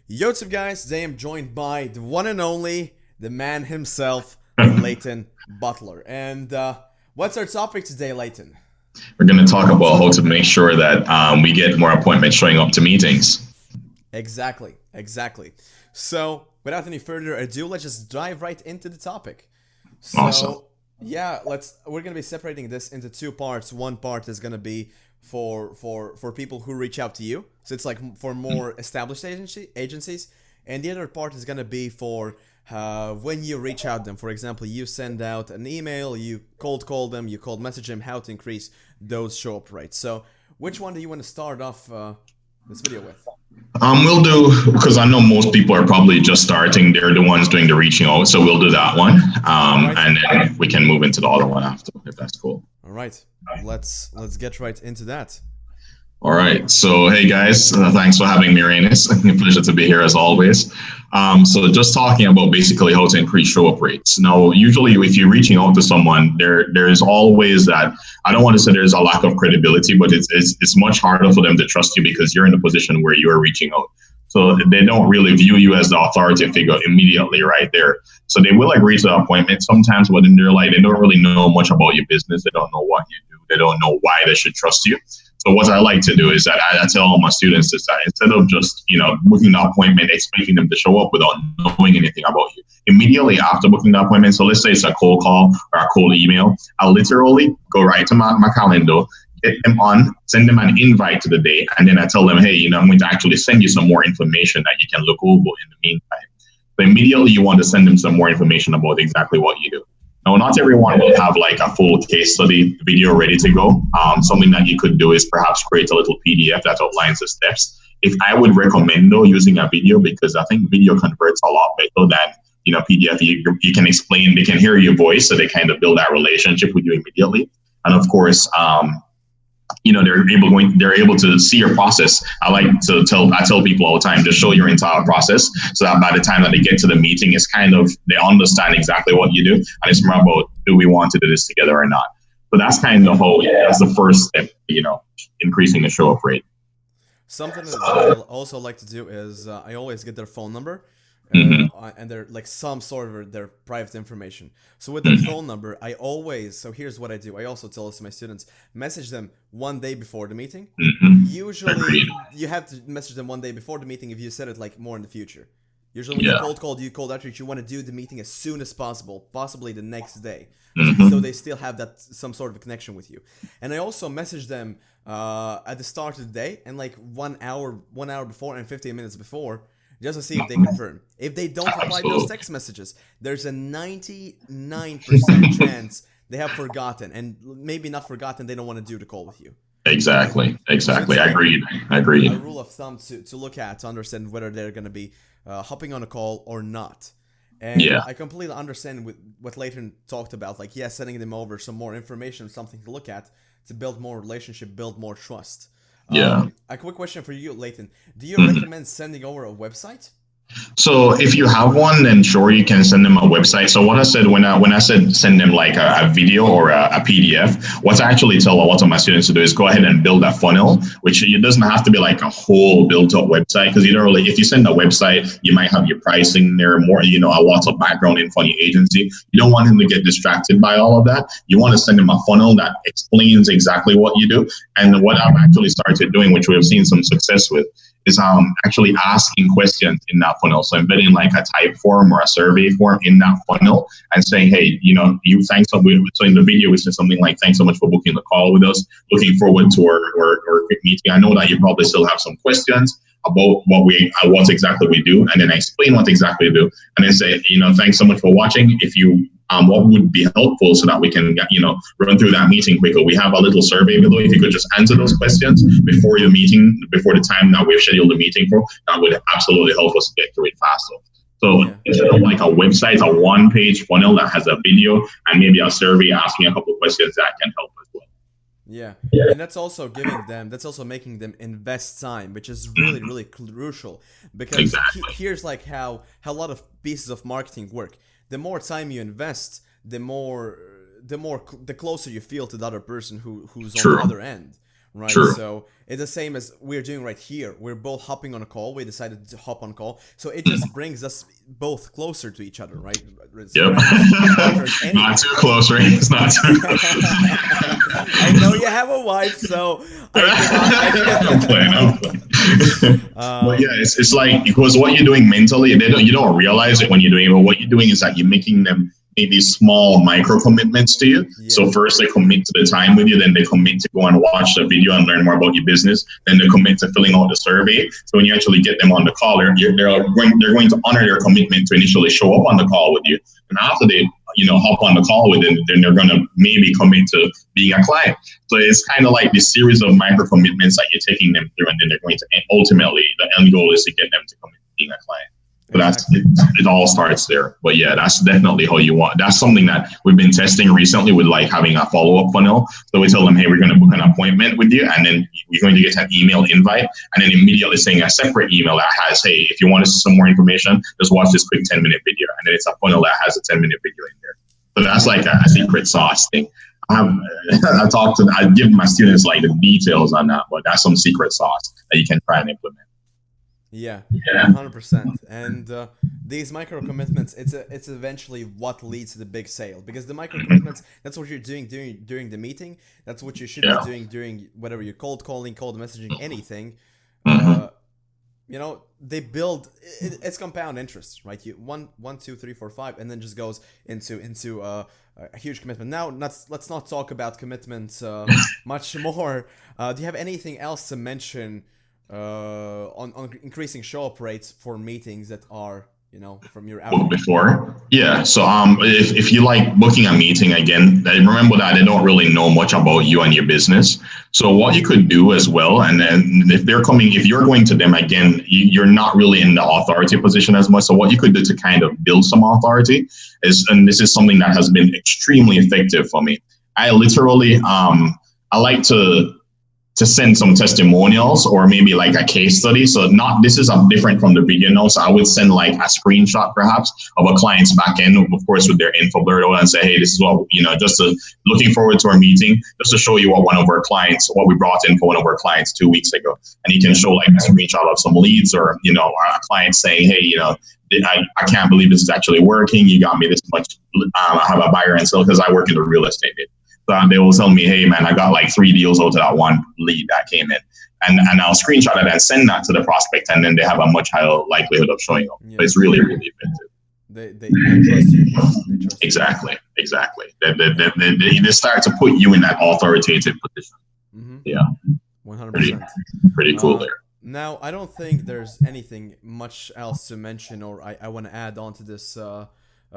Yo, what's up, guys? Today I'm joined by the one and only, the man himself, Leighton Butler. And what's our topic today, Leighton? We're going to talk about how to make sure that we get more appointments showing up to meetings. Exactly. So, without any further ado, let's just dive right into the topic. Awesome. So, yeah, we're gonna be separating this into two parts. One part is gonna be for people who reach out to you. So it's like for more established agencies, and the other part is gonna be for when you reach out them. For example, you send out an email, you cold call them, you cold message them, how to increase those show up rates. So which one do you want to start off this video with? We'll do, because I know most people are probably just starting. They're the ones doing the reaching out. So we'll do that one. Right. And then we can move into the other one after, if that's cool. All right, let's get right into that. All right. So, hey guys, thanks for having me, Reinis. Pleasure to be here as always. So just talking about basically how to increase show up rates. Now, usually if you're reaching out to someone, there's always that, I don't want to say there's a lack of credibility, but it's much harder for them to trust you because you're in a position where you're reaching out. So they don't really view you as the authority figure immediately right there. So they will agree to the appointment sometimes, but in their life, they don't really know much about your business. They don't know what you do. They don't know why they should trust you. So what I like to do is that I tell all my students is that instead of just, booking the appointment, expecting them to show up without knowing anything about you, immediately after booking the appointment, so let's say it's a cold call or a cold email, I'll literally go right to my calendar, get them on, send them an invite to the day, and then I tell them, hey, I'm going to actually send you some more information that you can look over in the meantime. So immediately you want to send them some more information about exactly what you do. Now, not everyone will have like a full case study video ready to go. Something that you could do is perhaps create a little PDF that outlines the steps. If I would recommend though using a video, because I think video converts a lot better than PDF. You can explain, they can hear your voice, so they kind of build that relationship with you immediately. And of course, they're able to see your process. I tell people all the time to show your entire process, so that by the time that they get to the meeting, it's kind of, they understand exactly what you do, and it's more about, do we want to do this together or not? So that's kind of that's the first step, increasing the show up rate. Something that I also like to do is I always get their phone number. And they're like some sort of their private information. So with their phone number, so here's what I do. I also tell this to my students, message them one day before the meeting. Usually you have to message them one day before the meeting if you said it like more in the future. Usually when you cold outreach, you want to do the meeting as soon as possible, possibly the next day. So they still have that some sort of a connection with you. And I also message them at the start of the day and like 1 hour before and 15 minutes before, just to see if they confirm. If they don't reply to those text messages, there's a 99% chance they have forgotten, and maybe not forgotten, they don't want to do the call with you. Exactly. So Agreed. A rule of thumb to look at to understand whether they're going to be hopping on a call or not. And I completely understand with what Leighton talked about, like, sending them over some more information, something to look at to build more relationship, build more trust. A quick question for you, Leighton. Do you recommend sending over a website? So if you have one, then sure, you can send them a website. So what I said when I said send them like a video or a PDF, what I actually tell a lot of my students to do is go ahead and build a funnel, which it doesn't have to be like a whole built up website, because if you send a website, you might have your pricing there, more, a lot of background info on your agency. You don't want them to get distracted by all of that. You want to send them a funnel that explains exactly what you do. And what I've actually started doing, which we have seen some success with, is actually asking questions in that funnel. So embedding like a type form or a survey form in that funnel and saying, hey, thanks. So in the video, we said something like, thanks so much for booking the call with us. Looking forward to our quick meeting. I know that you probably still have some questions about what exactly we do, and then I explain what exactly we do, and then say, thanks so much for watching. If you what would be helpful so that we can run through that meeting quicker. We have a little survey below. If you could just answer those questions before the time that we've scheduled the meeting for, that would absolutely help us get through it faster. So instead of like a website, a one-page funnel that has a video and maybe a survey asking a couple of questions, that can help as well. Yeah, and that's also making them invest time, which is really, really crucial, because here's like how a lot of pieces of marketing work. The more time you invest, the closer you feel to the other person who's on the other end, right? True. So it's the same as we're doing right here. We're both hopping on a call. We decided to hop on call, so it just brings us both closer to each other, right? As Yep. friends, partners, Not anything. too close, right? It's not too close. I know you have a wife, so I'm playing. I'm playing. But yeah, um, it's like because what you're doing mentally, you don't realize it when you're doing it. But what you're doing is that you're making them maybe small micro commitments to you. yeah, So first they commit to the time with you, then they commit to go and watch the video and learn more about your business. Then they commit to filling out the survey. So when you actually get them on the call, they're going to honor their commitment to initially show up on the call with you. And after they hop on the call with them, then they're going to maybe commit to being a client. So it's kind of like this series of micro commitments that you're taking them through, and then they're going to ultimately, the end goal is to get them to commit to being a client. So exactly. it all starts there. But yeah, that's definitely how you want. That's something that we've been testing recently with like having a follow-up funnel. So we tell them, hey, we're going to book an appointment with you, and then you're going to get an email invite, and then immediately saying a separate email that has, hey, if you want to see some more information, just watch this quick 10-minute video. And then it's a funnel that has a 10-minute video in there. So that's like a secret sauce thing. I give my students like the details on that, but that's some secret sauce that you can try and implement. Yeah, 100%. And these micro commitments, it's eventually what leads to the big sale, because the micro commitments, that's what you're doing during the meeting. That's what you should be doing during whatever you're cold calling, cold messaging, anything. They build. It's compound interest, right? You one, two, three, four, five, and then just goes into a huge commitment. Now, let's not talk about commitments much more. Do you have anything else to mention? On increasing show-up rates for meetings that are, from your outreach? Before? Yeah. So if you like booking a meeting, again, remember that they don't really know much about you and your business. So what you could do as well, and then if you're going to them, again, you're not really in the authority position as much. So what you could do to kind of build some authority is, and this is something that has been extremely effective for me. I literally, I like to send some testimonials or maybe like a case study. So this is different from the video notes. So I would send like a screenshot perhaps of a client's back end, of course, with their info blurred out, and say, hey, this is what, looking forward to our meeting, just to show you what we brought in for one of our clients 2 weeks ago. And you can show like a screenshot of some leads or, a client saying, hey, I can't believe this is actually working. You got me this much. I have a buyer and seller because I work in the real estate. So they will tell me, hey, man, I got like 3 deals out of that one lead that came in. And I'll screenshot it and send that to the prospect. And then they have a much higher likelihood of showing up. Yeah. But it's really, really effective. They trust you. They trust exactly. They start to put you in that authoritative position. Mm-hmm. Yeah. 100%. Pretty cool there. Now, I don't think there's anything much else to mention, or I want to add on to this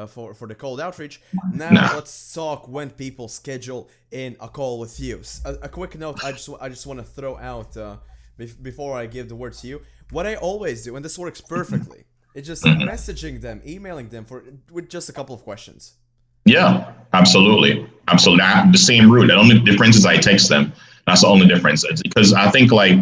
for the cold outreach. Now let's talk when people schedule in a call with you. A quick note I just want to throw out before I give the word to you. What I always do, and this works perfectly, is just messaging them, emailing them with just a couple of questions. Yeah, absolutely. The same route. The only difference is I text them. That's the only difference. It's because I think, like,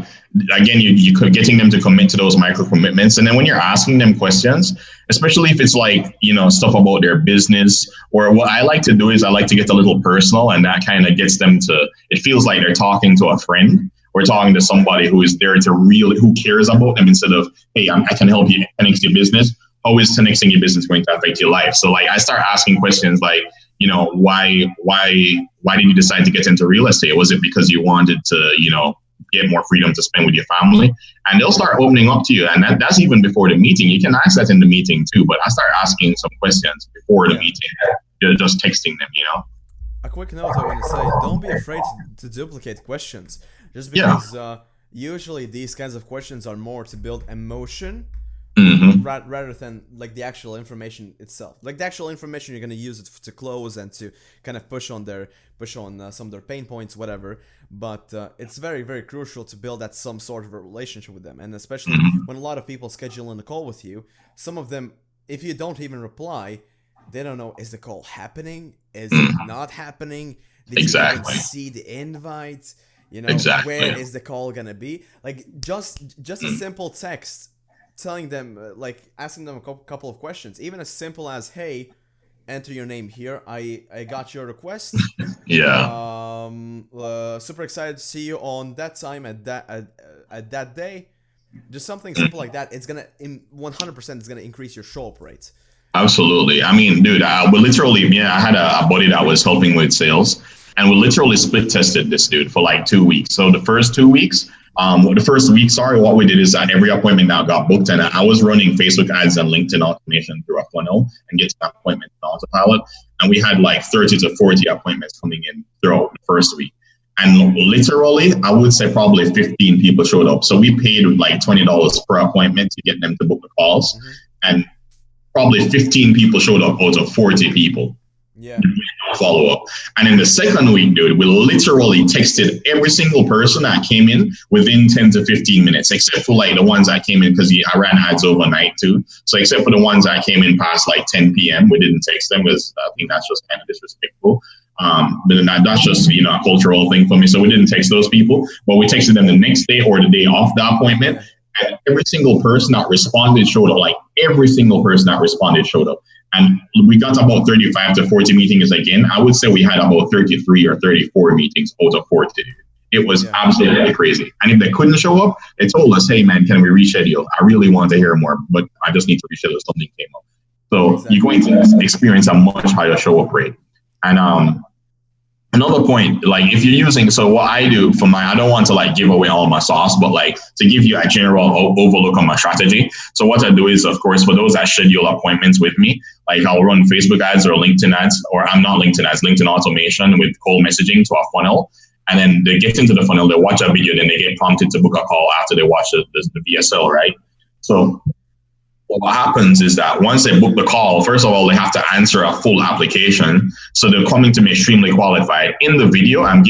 again, you could getting them to commit to those micro commitments. And then when you're asking them questions, especially if it's like, stuff about their business, or what I like to do is I like to get a little personal, and that kind of gets them to, it feels like they're talking to a friend. We're talking to somebody who is there who cares about them, instead of, hey, I can help you connect your business. How is connecting your business going to affect your life? So like I start asking questions like, why did you decide to get into real estate? Was it because you wanted to, get more freedom to spend with your family? And they'll start opening up to you. And that's even before the meeting. You can ask that in the meeting too, but I start asking some questions before the meeting, just texting them, A quick note I want to say, don't be afraid to duplicate questions. Just because usually these kinds of questions are more to build emotion, rather than like the actual information itself. Like the actual information, you're going to use it to close and to kind of push on some of their pain points, whatever. But it's very, very crucial to build that some sort of a relationship with them. And especially when a lot of people schedule in a call with you, some of them, if you don't even reply, they don't know, is the call happening? Is it not happening? Did you even see the invite? Where is the call going to be? Like just a simple text telling them, like asking them a couple of questions, even as simple as, hey, enter your name here. I got your request. Yeah. Super excited to see you on that time at that day. Just something simple like that. It's gonna 100% is gonna increase your show up rate. Absolutely. I mean, dude, we literally, I had a buddy that was helping with sales, and we literally split tested this dude for like 2 weeks. So the first 2 weeks, what we did is that every appointment now got booked, and I was running Facebook ads and LinkedIn automation through a funnel and getting that appointment in autopilot. And we had like 30 to 40 appointments coming in throughout the first week. And literally, I would say probably 15 people showed up. So we paid like $20 per appointment to get them to book the calls. Mm-hmm. And probably 15 people showed up out of 40 people. Yeah. Follow up. And in the second week, dude, we literally texted every single person that came in within 10 to 15 minutes, except for like the ones that came in because I ran ads overnight too. So except for the ones that came in past like 10 p.m., we didn't text them because I think that's just kind of disrespectful. But that's just, a cultural thing for me. So we didn't text those people, but we texted them the next day or the day off the appointment. And every single person that responded showed up. Like every single person that responded showed up. And we got about 35 to 40 meetings again. I would say we had about 33 or 34 meetings out of 40. It was absolutely crazy. And if they couldn't show up, they told us, hey, man, can we reschedule? I really want to hear more, but I just need to reschedule. Something came up. So you're going to experience a much higher show up rate. And another point, like if you're using, so what I do for I don't want to like give away all my sauce, but like to give you a general overlook on my strategy. So what I do is, of course, for those that schedule appointments with me, like I'll run Facebook ads or LinkedIn ads, or I'm not LinkedIn ads, LinkedIn automation with cold messaging to a funnel. And then they get into the funnel, they watch a video, then they get prompted to book a call after they watch the VSL, right? So what happens is that once they book the call, first of all, they have to answer a full application. So they're coming to me extremely qualified. In the video, I'm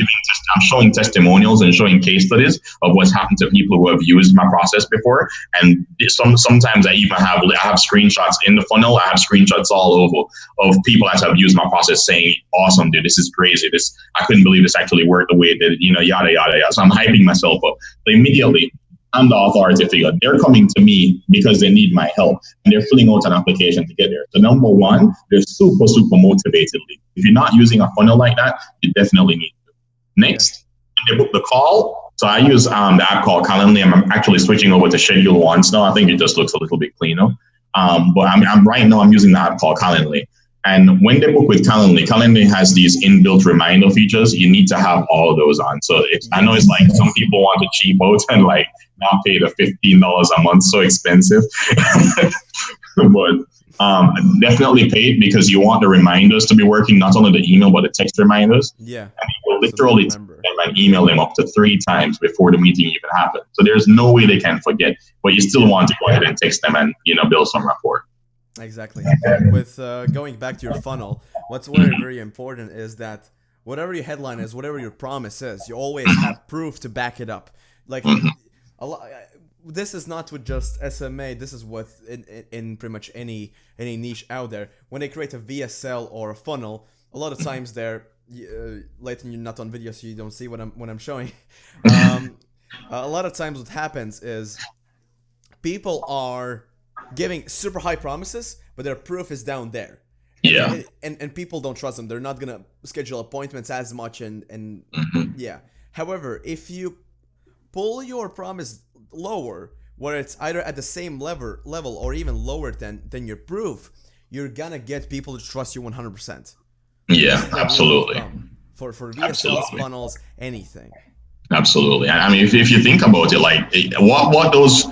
showing testimonials and showing case studies of what's happened to people who have used my process before. And sometimes I have screenshots in the funnel. I have screenshots all over of people that have used my process saying, awesome, dude, this is crazy. I couldn't believe this actually worked the way it did, yada, yada, yada. So I'm hyping myself up. So immediately, I'm the authority figure. They're coming to me because they need my help, and they're filling out an application to get there. So number one, they're super, super motivated. If you're not using a funnel like that, you definitely need to. Next, they book the call. So I use the app called Calendly. I'm actually switching over to Schedule Once now. I think it just looks a little bit cleaner. But I'm using the app called Calendly. And when they book with Calendly has these inbuilt reminder features. You need to have all of those on. So I know it's like some people want to cheap out and like not pay the $15 a month, so expensive. But definitely pay it because you want the reminders to be working, not only the email, but the text reminders. Yeah. And you will literally text them and email them up to 3 times before the meeting even happens. So there's no way they can forget, but you still want to go ahead and text them and, build some rapport. Exactly. With going back to your funnel, what's very, very important is that whatever your headline is, whatever your promise is, you always have proof to back it up. Like this is not with just SMMA. This is with in pretty much any niche out there. When they create a VSL or a funnel, a lot of times they're Leighton, you're not on video, so you don't see what I'm showing. A lot of times what happens is people are giving super high promises, but their proof is down there. Yeah. And people don't trust them. They're not gonna schedule appointments as much and yeah. However, if you pull your promise lower, where it's either at the same level or even lower than your proof, you're gonna get people to trust you 100%. Yeah, absolutely. For VSLs, funnels, anything. Absolutely. I mean, if you think about it, like what those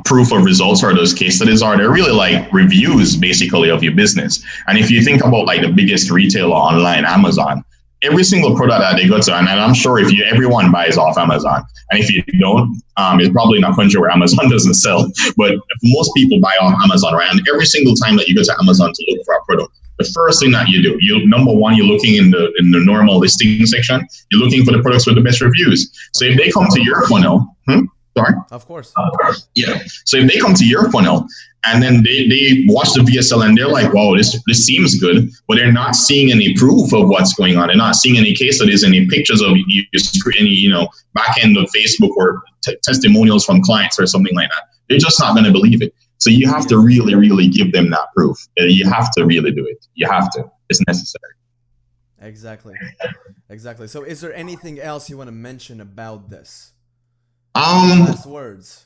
proof of results or those case studies are, they're really like reviews basically of your business. And if you think about like the biggest retailer online, Amazon, every single product that they go to, and I'm sure everyone buys off Amazon, and if you don't, it's probably in a country where Amazon doesn't sell, but most people buy off Amazon, right? And every single time that you go to Amazon to look for a product, the first thing that you do, number one, you're looking in the normal listing section. You're looking for the products with the best reviews. So if they come to your funnel, sorry? Of course. Yeah. So if they come to your funnel and then they watch the VSL and they're like, wow, this seems good, but they're not seeing any proof of what's going on. They're not seeing any case studies, any pictures of you, any, back end of Facebook or testimonials from clients or something like that. They're just not going to believe it. So you have to really, really give them that proof. You have to really do it. You have to. It's necessary. Exactly. Exactly. So is there anything else you want to mention about this? Um, Last words.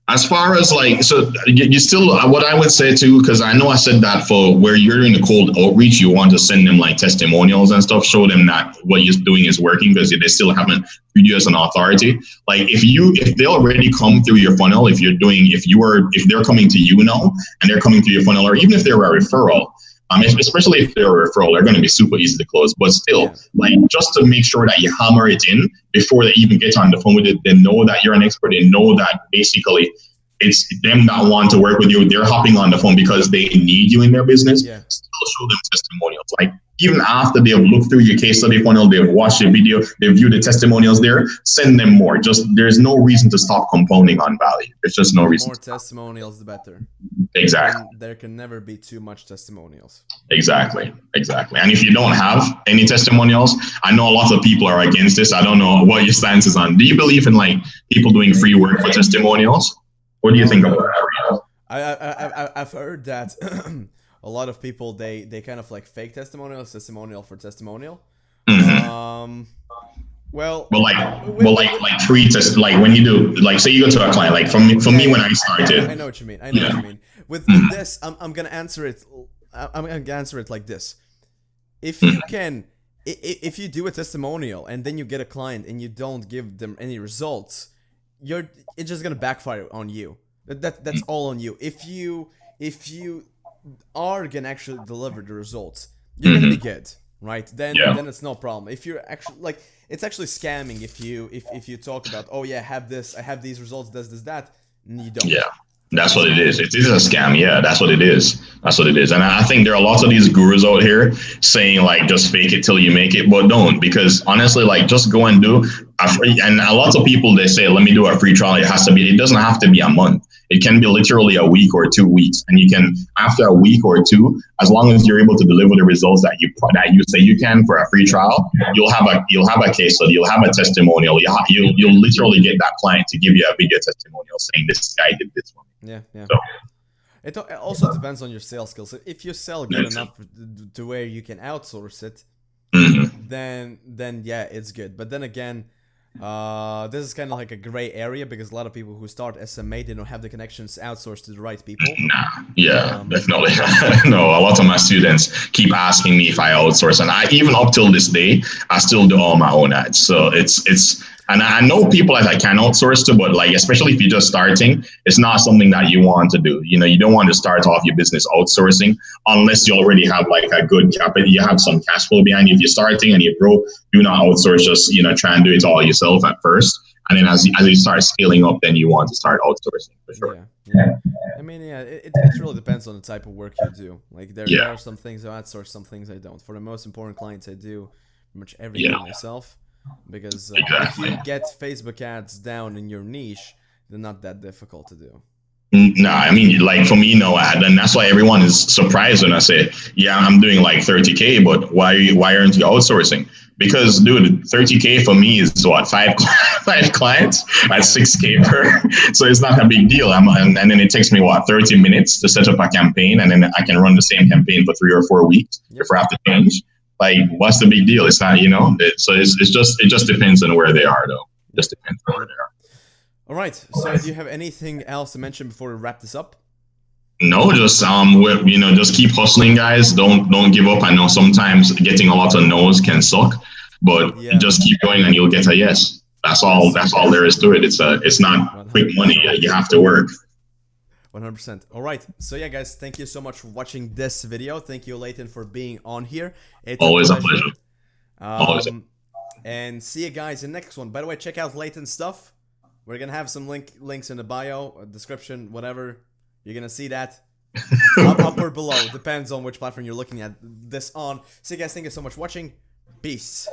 As far as like, so you still, what I would say too, because I know I said that for where you're doing the cold outreach, you want to send them like testimonials and stuff, show them that what you're doing is working because they still haven't viewed you as an authority. Like if they already come through your funnel, if they're coming to you now and they're coming through your funnel, or even if they're a referral, especially if they're a referral, they're going to be super easy to close. But still, like just to make sure that you hammer it in before they even get on the phone with it, they know that you're an expert. They know that basically it's them that want to work with you. They're hopping on the phone because they need you in their business. Yeah. Still show them testimonials. Like even after they've looked through your case study funnel, they've watched your video, they've viewed the testimonials there, send them more. Just there's no reason to stop compounding on value. There's just no reason. The more testimonials, the better. Exactly. There can never be too much testimonials. Exactly. And if you don't have any testimonials, I know a lot of people are against this. I don't know what your stance is on. Do you believe in like people doing free work for testimonials? What do you think about that? I've heard that a lot of people they kind of like fake testimonial for testimonial. Mm-hmm. Well, like free test, like when you do, like say you go to a client, like for me when I started. I know what you mean. What you mean. With this, I'm gonna answer it. I'm gonna answer it like this. If you can, if you do a testimonial and then you get a client and you don't give them any results, it's just gonna backfire on you. That's all on you. If you are gonna actually deliver the results, you're gonna be good, right? Then it's no problem. If you're actually like, it's actually scamming if you talk about, oh yeah, I have these results, this that, and you don't. Yeah. That's what it is. It is a scam. Yeah, that's what it is. And I think there are lots of these gurus out here saying like, just fake it till you make it, but don't, because honestly, like just go and do a free, and a lot of people, they say, let me do a free trial. It doesn't have to be a month. It can be literally a week or 2 weeks. And you can, after a week or two, as long as you're able to deliver the results that you say you can for a free trial, you'll have a case study, you'll have a testimonial. You'll literally get that client to give you a video testimonial saying this guy did this one. Yeah. So, it also depends on your sales skills. If you sell good enough to where you can outsource it, then yeah, it's good. But then again, this is kind of like a gray area because a lot of people who start SMA, they don't have the connections outsourced to the right people. Definitely. No, a lot of my students keep asking me if I outsource, and I even up till this day, I still do all my own ads. So it's. And I know people that I can outsource to, but like, especially if you're just starting, it's not something that you want to do. You know, you don't want to start off your business outsourcing unless you already have like a good capital, you have some cash flow behind you. If you're starting and you're broke, do not outsource, just, try and do it all yourself at first. And then as you start scaling up, then you want to start outsourcing for sure. Yeah. I mean, it really depends on the type of work you do. Like there are some things I outsource, some things I don't. For the most important clients, I do pretty much everything myself. Because if you get Facebook ads down in your niche, they're not that difficult to do. No, I mean, like for me, no ad, and that's why everyone is surprised when I say, yeah, I'm doing like 30K, but why aren't you outsourcing? Because, dude, 30K for me is what, five clients at 6K per. So it's not a big deal. And then it takes me 30 minutes to set up a campaign, and then I can run the same campaign for 3 or 4 weeks if I have to change. Like, what's the big deal? It's not, so it just depends on where they are, though. Just depends on where they are. All right. So do you have anything else to mention before we wrap this up? No, just just keep hustling, guys. Don't give up. I know sometimes getting a lot of no's can suck, but just keep going and you'll get a yes. That's all there is to it. It's not quick money. You have to work. 100%. All right. So yeah, guys, thank you so much for watching this video. Thank you, Leighton, for being on here. It's always a pleasure. And see you guys in the next one. By the way, check out Leighton's stuff. We're gonna have some links in the bio, description, whatever. You're gonna see that up or below. Depends on which platform you're looking at this on. So you guys, thank you so much for watching. Peace.